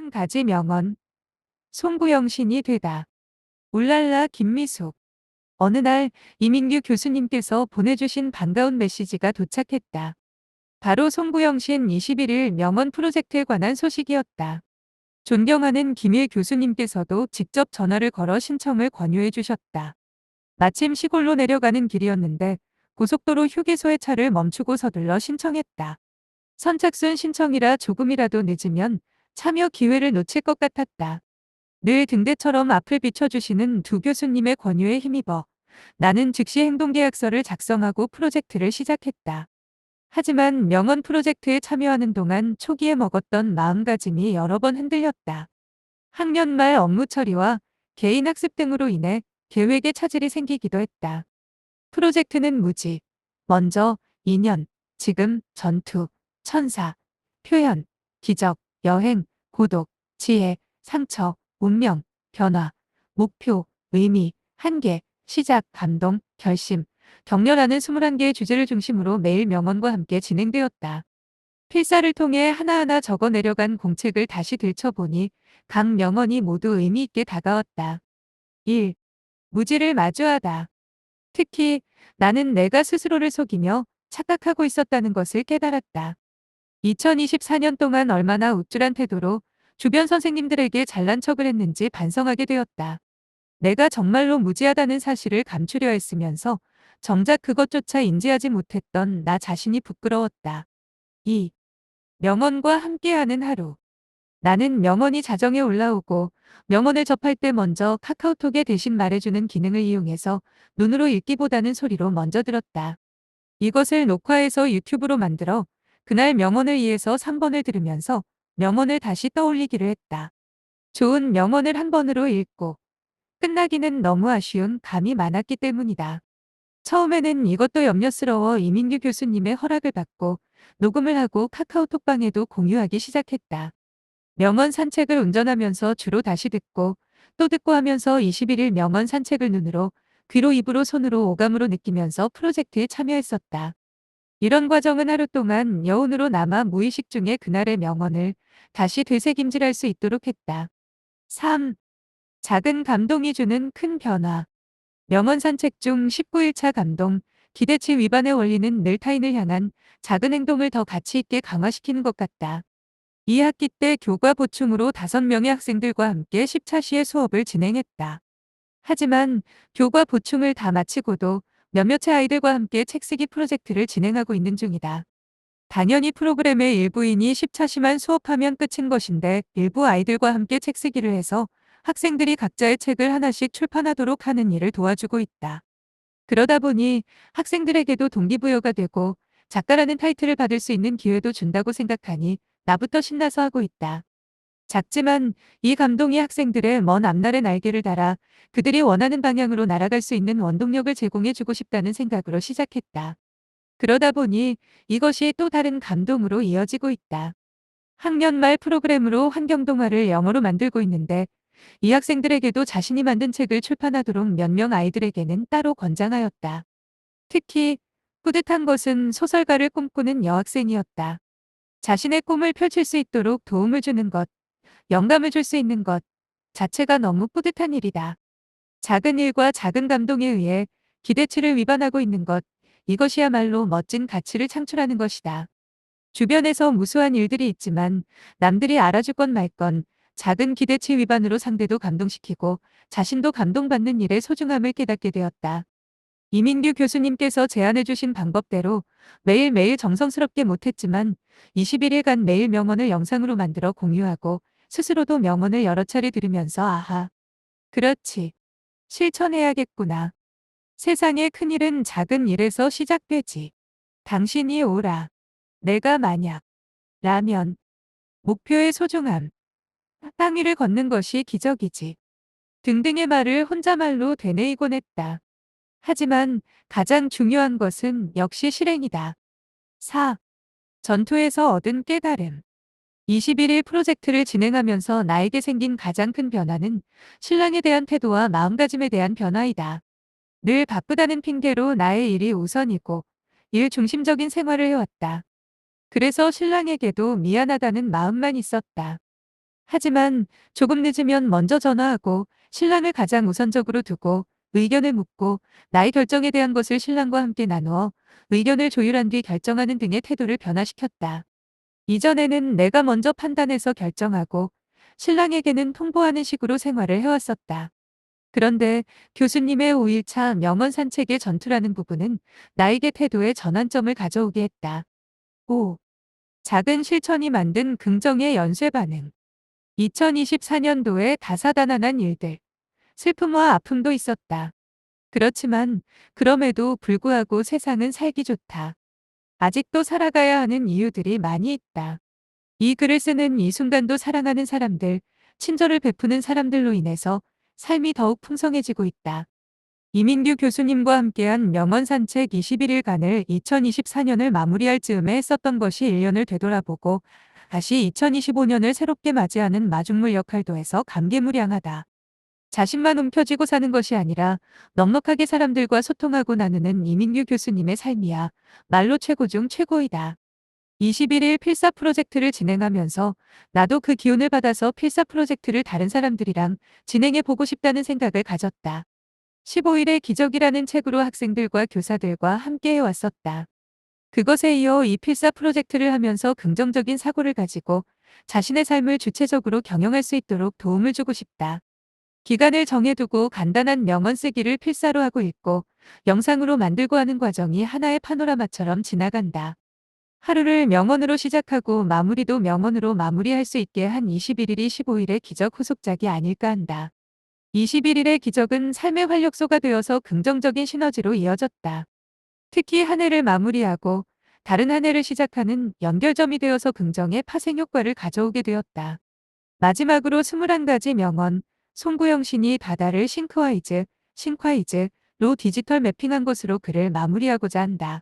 한 가지 명언. 송구영신이 되다. 울랄라 김미숙. 어느 날 이민규 교수님께서 보내주신 반가운 메시지가 도착했다. 바로 송구영신 21일 명언 프로젝트에 관한 소식이었다. 존경하는 김일 교수님께서도 직접 전화를 걸어 신청을 권유해 주셨다. 마침 시골로 내려가는 길이었는데 고속도로 휴게소에 차를 멈추고 서둘러 신청했다. 선착순 신청이라 조금이라도 늦으면 참여 기회를 놓칠 것 같았다. 늘 등대처럼 앞을 비춰주시는 두 교수님의 권유에 힘입어 나는 즉시 행동계약서를 작성하고 프로젝트를 시작했다. 하지만 명언 프로젝트에 참여하는 동안 초기에 먹었던 마음가짐이 여러 번 흔들렸다. 학년 말 업무 처리와 개인 학습 등으로 인해 계획에 차질이 생기기도 했다. 프로젝트는 무지, 먼저, 인연, 지금, 전투, 천사, 표현, 기적, 여행, 고독, 지혜, 상처, 운명, 변화, 목표, 의미, 한계, 시작, 감동, 결심, 격려라는 21개의 주제를 중심으로 매일 명언과 함께 진행되었다. 필사를 통해 하나하나 적어 내려간 공책을 다시 들춰보니 각 명언이 모두 의미 있게 다가왔다. 1. 무지를 마주하다. 특히 나는 내가 스스로를 속이며 착각하고 있었다는 것을 깨달았다. 2024년 동안 얼마나 우쭐한 태도로 주변 선생님들에게 잘난 척을 했는지 반성하게 되었다. 내가 정말로 무지하다는 사실을 감추려 했으면서 정작 그것조차 인지하지 못했던 나 자신이 부끄러웠다. 2. 명언과 함께하는 하루. 나는 명언이 자정에 올라오고 명언을 접할 때 먼저 카카오톡에 대신 말해주는 기능을 이용해서 눈으로 읽기보다는 소리로 먼저 들었다. 이것을 녹화해서 유튜브로 만들어 그날 명언을 이해해서 3번을 들으면서 명언을 다시 떠올리기를 했다. 좋은 명언을 한 번으로 읽고 끝나기는 너무 아쉬운 감이 많았기 때문이다. 처음에는 이것도 염려스러워 이민규 교수님의 허락을 받고 녹음을 하고 카카오톡방에도 공유하기 시작했다. 명언 산책을 운전하면서 주로 다시 듣고 또 듣고 하면서 21일 명언 산책을 눈으로, 귀로, 입으로, 손으로, 오감으로 느끼면서 프로젝트에 참여했었다. 이런 과정은 하루 동안 여운으로 남아 무의식 중에 그날의 명언을 다시 되새김질할 수 있도록 했다. 3. 작은 감동이 주는 큰 변화. 명언 산책 중 19일차 감동, 기대치 위반의 원리는 늘 타인을 향한 작은 행동을 더 가치 있게 강화시키는 것 같다. 2학기 때 교과 보충으로 5명의 학생들과 함께 10차 시의 수업을 진행했다. 하지만 교과 보충을 다 마치고도 몇몇의 아이들과 함께 책쓰기 프로젝트를 진행하고 있는 중이다. 당연히 프로그램의 일부인이 10차 시만 수업하면 끝인 것인데 일부 아이들과 함께 책쓰기를 해서 학생들이 각자의 책을 하나씩 출판하도록 하는 일을 도와주고 있다. 그러다 보니 학생들에게도 동기부여가 되고 작가라는 타이틀을 받을 수 있는 기회도 준다고 생각하니 나부터 신나서 하고 있다. 작지만 이 감동이 학생들의 먼 앞날의 날개를 달아 그들이 원하는 방향으로 날아갈 수 있는 원동력을 제공해주고 싶다는 생각으로 시작했다. 그러다 보니 이것이 또 다른 감동으로 이어지고 있다. 학년 말 프로그램으로 환경동화를 영어로 만들고 있는데 이 학생들에게도 자신이 만든 책을 출판하도록 몇 명 아이들에게는 따로 권장하였다. 특히 뿌듯한 것은 소설가를 꿈꾸는 여학생이었다. 자신의 꿈을 펼칠 수 있도록 도움을 주는 것, 영감을 줄 수 있는 것 자체가 너무 뿌듯한 일이다. 작은 일과 작은 감동에 의해 기대치를 위반하고 있는 것, 이것이야말로 멋진 가치를 창출하는 것이다. 주변에서 무수한 일들이 있지만 남들이 알아주건 말건 작은 기대치 위반으로 상대도 감동시키고 자신도 감동받는 일의 소중함을 깨닫게 되었다. 이민규 교수님께서 제안해주신 방법대로 매일매일 정성스럽게 못했지만 21일간 매일 명언을 영상으로 만들어 공유하고 스스로도 명언을 여러 차례 들으면서 아하, 그렇지, 실천해야겠구나. 세상의 큰일은 작은 일에서 시작되지. 당신이 오라. 내가 만약 라면, 목표의 소중함, 땅 위를 걷는 것이 기적이지. 등등의 말을 혼자말로 되뇌이곤 했다. 하지만 가장 중요한 것은 역시 실행이다. 4. 전투에서 얻은 깨달음. 21일 프로젝트를 진행하면서 나에게 생긴 가장 큰 변화는 신랑에 대한 태도와 마음가짐에 대한 변화이다. 늘 바쁘다는 핑계로 나의 일이 우선이고 일 중심적인 생활을 해왔다. 그래서 신랑에게도 미안하다는 마음만 있었다. 하지만 조금 늦으면 먼저 전화하고 신랑을 가장 우선적으로 두고 의견을 묻고 나의 결정에 대한 것을 신랑과 함께 나누어 의견을 조율한 뒤 결정하는 등의 태도를 변화시켰다. 이전에는 내가 먼저 판단해서 결정하고 신랑에게는 통보하는 식으로 생활을 해왔었다. 그런데 교수님의 5일차 명언 산책의 전투라는 부분은 나에게 태도의 전환점을 가져오게 했다. 5. 작은 실천이 만든 긍정의 연쇄 반응. 2024년도에 다사다난한 일들, 슬픔과 아픔도 있었다. 그렇지만 그럼에도 불구하고 세상은 살기 좋다. 아직도 살아가야 하는 이유들이 많이 있다. 이 글을 쓰는 이 순간도 사랑하는 사람들, 친절을 베푸는 사람들로 인해서 삶이 더욱 풍성해지고 있다. 이민규 교수님과 함께한 명언 산책 21일간을 2024년을 마무리할 즈음에 했었던 것이 1년을 되돌아보고 다시 2025년을 새롭게 맞이하는 마중물 역할도 해서 감개무량하다. 자신만 움켜쥐고 사는 것이 아니라 넉넉하게 사람들과 소통하고 나누는 이민규 교수님의 삶이야 말로 최고 중 최고이다. 21일 필사 프로젝트를 진행하면서 나도 그 기운을 받아서 필사 프로젝트를 다른 사람들이랑 진행해 보고 싶다는 생각을 가졌다. 15일의 기적이라는 책으로 학생들과 교사들과 함께 해왔었다. 그것에 이어 이 필사 프로젝트를 하면서 긍정적인 사고를 가지고 자신의 삶을 주체적으로 경영할 수 있도록 도움을 주고 싶다. 기간을 정해두고 간단한 명언 쓰기를 필사로 하고 읽고 영상으로 만들고 하는 과정이 하나의 파노라마처럼 지나간다. 하루를 명언으로 시작하고 마무리도 명언으로 마무리할 수 있게 한 21일이 15일의 기적 후속작이 아닐까 한다. 21일의 기적은 삶의 활력소가 되어서 긍정적인 시너지로 이어졌다. 특히 한 해를 마무리하고 다른 한 해를 시작하는 연결점이 되어서 긍정의 파생 효과를 가져오게 되었다. 마지막으로 21가지 명언, 송구영 신이 바다를 싱크화이즈로 디지털 매핑한 것으로 글을 마무리하고자 한다.